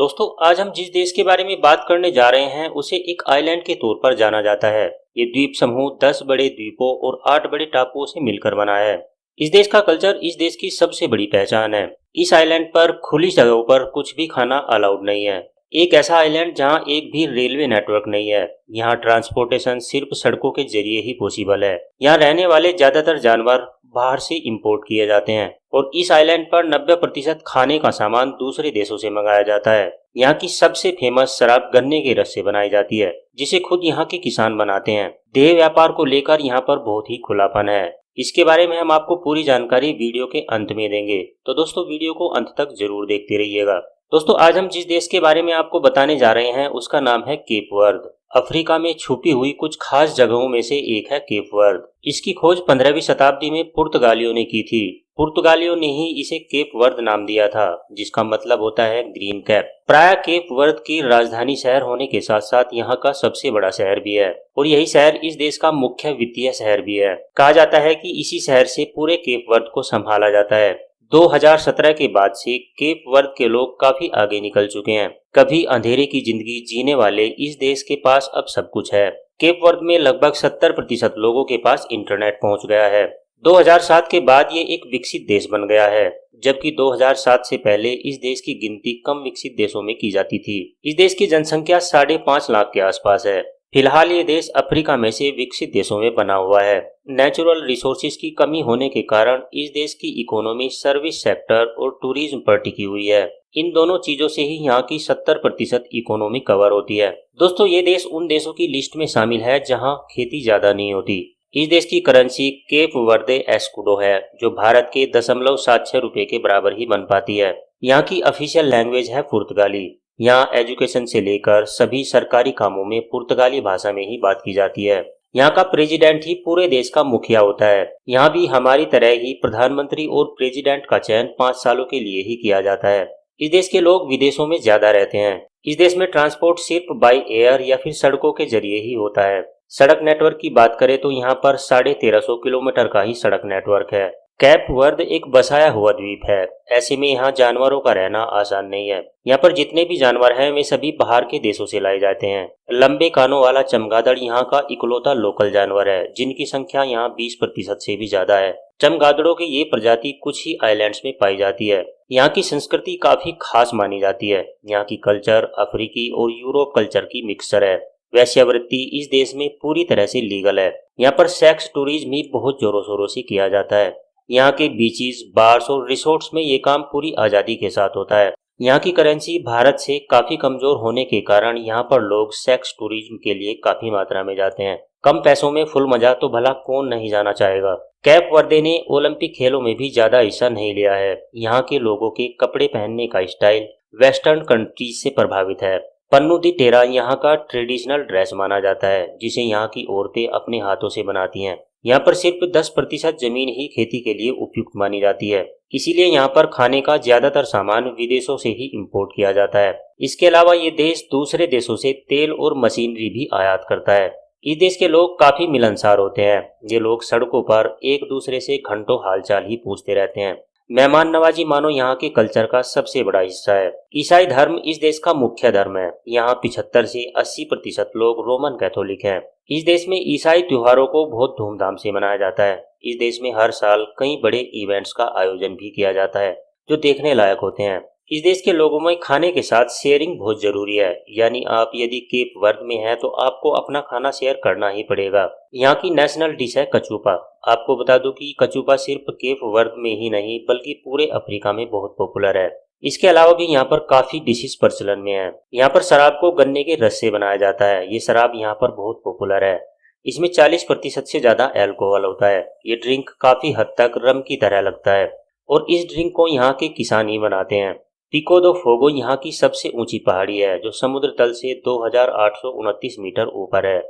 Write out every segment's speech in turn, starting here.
दोस्तों, आज हम जिस देश के बारे में बात करने जा रहे हैं उसे एक आइलैंड के तौर पर जाना जाता है। ये द्वीप समूह 10 बड़े द्वीपों और 8 बड़े टापुओं से मिलकर बना है। इस देश का कल्चर इस देश की सबसे बड़ी पहचान है। इस आइलैंड पर खुली जगहों पर कुछ भी खाना अलाउड नहीं है। एक ऐसा आइलैंड जहां एक भी रेलवे नेटवर्क नहीं है। यहाँ ट्रांसपोर्टेशन सिर्फ सड़कों के जरिए ही पॉसिबल है। यहाँ रहने वाले ज्यादातर जानवर बाहर से इंपोर्ट किए जाते हैं और इस आइलैंड पर 90% खाने का सामान दूसरे देशों से मंगाया जाता है। यहाँ की सबसे फेमस शराब गन्ने के रस से बनाई जाती है, जिसे खुद यहाँ के किसान बनाते हैं। देह व्यापार को लेकर यहाँ पर बहुत ही खुलापन है। इसके बारे में हम आपको पूरी जानकारी वीडियो के अंत में देंगे, तो दोस्तों वीडियो को अंत तक जरूर देखते रहिएगा। दोस्तों, आज हम जिस देश के बारे में आपको बताने जा रहे हैं उसका नाम है केप वर्द। अफ्रीका में छुपी हुई कुछ खास जगहों में से एक है केप वर्द। इसकी खोज 15वीं शताब्दी में पुर्तगालियों ने की थी। पुर्तगालियों ने ही इसे केप वर्द नाम दिया था, जिसका मतलब होता है ग्रीन कैप। प्राय केप वर्द की राजधानी शहर होने के साथ साथ यहाँ का सबसे बड़ा शहर भी है और यही शहर इस देश का मुख्य वित्तीय शहर भी है। कहा जाता है कि इसी शहर से पूरे केप वर्द को संभाला जाता है। 2017 के बाद से केप वर्द के लोग काफी आगे निकल चुके हैं। कभी अंधेरे की जिंदगी जीने वाले इस देश के पास अब सब कुछ है। केप वर्द में लगभग 70% लोगों के पास इंटरनेट पहुंच गया है। 2007 के बाद ये एक विकसित देश बन गया है, जबकि 2007 से पहले इस देश की गिनती कम विकसित देशों में की जाती थी। इस देश की जनसंख्या 5.5 लाख के आसपास है। फिलहाल ये देश अफ्रीका में से विकसित देशों में बना हुआ है। नेचुरल रिसोर्सेज की कमी होने के कारण इस देश की इकोनॉमी सर्विस सेक्टर और टूरिज्म पर टिकी हुई है। इन दोनों चीजों से ही यहाँ की 70% इकोनॉमी कवर होती है। दोस्तों, ये देश उन देशों की लिस्ट में शामिल है जहाँ खेती ज्यादा नहीं होती। इस देश की करेंसी केप वर्दे एस्कुडो है, जो भारत के 0.76 रुपए के बराबर ही बन पाती है। यहाँ की ऑफिशियल लैंग्वेज है पुर्तगाली। यहाँ एजुकेशन से लेकर सभी सरकारी कामों में पुर्तगाली भाषा में ही बात की जाती है। यहाँ का प्रेसिडेंट ही पूरे देश का मुखिया होता है। यहाँ भी हमारी तरह ही प्रधानमंत्री और प्रेसिडेंट का चयन 5 सालों के लिए ही किया जाता है। इस देश के लोग विदेशों में ज्यादा रहते हैं। इस देश में ट्रांसपोर्ट सिर्फ बाई एयर या फिर सड़कों के जरिए ही होता है। सड़क नेटवर्क की बात करें तो यहाँ पर 1350 किलोमीटर का ही सड़क नेटवर्क है। कैप वर्द एक बसाया हुआ द्वीप है। ऐसे में यहाँ जानवरों का रहना आसान नहीं है। यहाँ पर जितने भी जानवर हैं वे सभी बाहर के देशों से लाए जाते हैं। लंबे कानों वाला चमगादड़ यहाँ का इकलौता लोकल जानवर है, जिनकी संख्या यहाँ 20% से भी ज्यादा है। चमगादड़ों की ये प्रजाति कुछ ही आइलैंड्स में पाई जाती है। यहाँ की संस्कृति काफी खास मानी जाती है। यहाँ की कल्चर अफ्रीकी और यूरोप कल्चर की मिक्सचर है। वेश्यावृत्ति इस देश में पूरी तरह से लीगल है। यहाँ पर सेक्स टूरिज्म भी बहुत जोरों शोरों से किया जाता है। यहाँ के बीचेस, बार्स और रिसोर्ट्स में ये काम पूरी आजादी के साथ होता है। यहाँ की करेंसी भारत से काफी कमजोर होने के कारण यहाँ पर लोग सेक्स टूरिज्म के लिए काफी मात्रा में जाते हैं। कम पैसों में फुल मजा तो भला कौन नहीं जाना चाहेगा। कैप वर्दे ने ओलंपिक खेलों में भी ज्यादा हिस्सा नहीं लिया है। यहाँ के लोगों के कपड़े पहनने का स्टाइल वेस्टर्न कंट्रीज से प्रभावित है। पन्नू दी टेरा यहाँ का ट्रेडिशनल ड्रेस माना जाता है, जिसे यहाँ की औरतें अपने हाथों से बनाती हैं। यहाँ पर सिर्फ 10% जमीन ही खेती के लिए उपयुक्त मानी जाती है, इसीलिए यहाँ पर खाने का ज्यादातर सामान विदेशों से ही इंपोर्ट किया जाता है। इसके अलावा ये देश दूसरे देशों से तेल और मशीनरी भी आयात करता है। इस देश के लोग काफी मिलनसार होते हैं। ये लोग सड़कों पर एक दूसरे से घंटों हालचाल ही पूछते रहते हैं। मेहमान नवाजी मानो यहाँ के कल्चर का सबसे बड़ा हिस्सा है। ईसाई धर्म इस देश का मुख्य धर्म है। यहाँ 75 से 80% लोग रोमन कैथोलिक हैं। इस देश में ईसाई त्योहारों को बहुत धूमधाम से मनाया जाता है। इस देश में हर साल कई बड़े इवेंट्स का आयोजन भी किया जाता है, जो देखने लायक होते हैं। इस देश के लोगों में खाने के साथ शेयरिंग बहुत जरूरी है, यानी आप यदि केप वर्द में हैं तो आपको अपना खाना शेयर करना ही पड़ेगा। यहाँ की नेशनल डिश है कचूपा। आपको बता दूं कि कचूपा सिर्फ केप वर्द में ही नहीं बल्कि पूरे अफ्रीका में बहुत पॉपुलर है। इसके अलावा भी यहाँ पर काफी डिशेस प्रचलन में है। यहाँ पर शराब को गन्ने के रस से बनाया जाता है। ये शराब यहाँ पर बहुत पॉपुलर है। इसमें 40% से ज्यादा अल्कोहल होता है। ये ड्रिंक काफी हद तक रम की तरह लगता है और इस ड्रिंक को यहाँ के किसान ही बनाते हैं। पिको दो फोगो यहाँ की सबसे ऊंची पहाड़ी है, जो समुद्र तल से 2829 मीटर ऊपर है।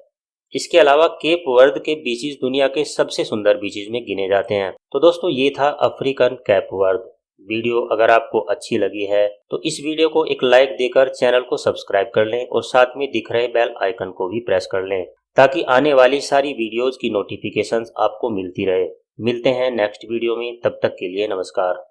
इसके अलावा केप वर्द के बीचेस दुनिया के सबसे सुंदर बीचेस में गिने जाते हैं। तो दोस्तों, ये था अफ्रीकन केप वर्द। वीडियो अगर आपको अच्छी लगी है तो इस वीडियो को एक लाइक देकर चैनल को सब्सक्राइब कर लें और साथ में दिख रहे बेल आइकन को भी प्रेस कर लें, ताकि आने वाली सारी वीडियोज की नोटिफिकेशंस आपको मिलती रहे। मिलते हैं नेक्स्ट वीडियो में, तब तक के लिए नमस्कार।